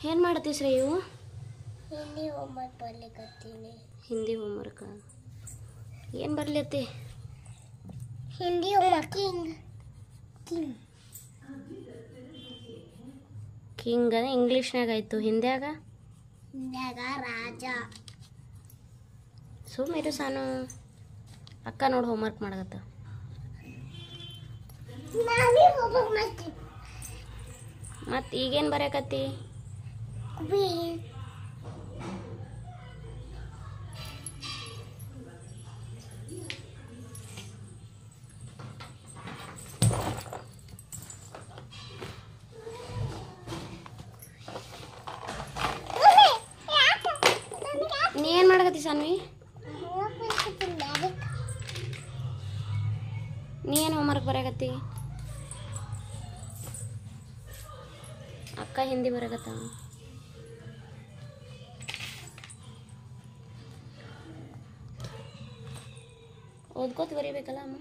ಏನು ಮಾಡತ್ತಿ Shreyu? Hindi homework ಬರ್ಲಿಕತ್ತೀನಿ. Hindi homework ಏನು ಬರ್ಲತ್ತಿ? Hindi homework king king ಇಂಗ್ಲೀಷ್ನಾಗ ಆಯ್ತು, ಹಿಂದ್ಯಾಗ ರಾಜ. ಸುಮ್ಮಿರು ಸಾನು, ಅಕ್ಕ ನೋಡಿ ಹೋಮ್ವರ್ಕ್ ಮಾಡಕತ್ತ. ನಾನೇ ಹೋಮ್ವರ್ಕ್ ಮಾಡ್ತೀನಿ. ಮತ್ತು ಈಗೇನು ಬರೆಯಕತ್ತಿ? ನೀ ಏನು ಮಾಡಕತ್ತಿ ಸಾನ್ವಿ? ನೀ ಏನು ಹೋಮ್ವರ್ಕ್ ಬರೆಯಕತ್ತಿ? ಅಕ್ಕ ಹಿಂದಿ ಬರೆಯಕತ್ತ. ಓದ್ಕೋತ ಬರೀಬೇಕಲ್ಲ ಅಮ್ಮ.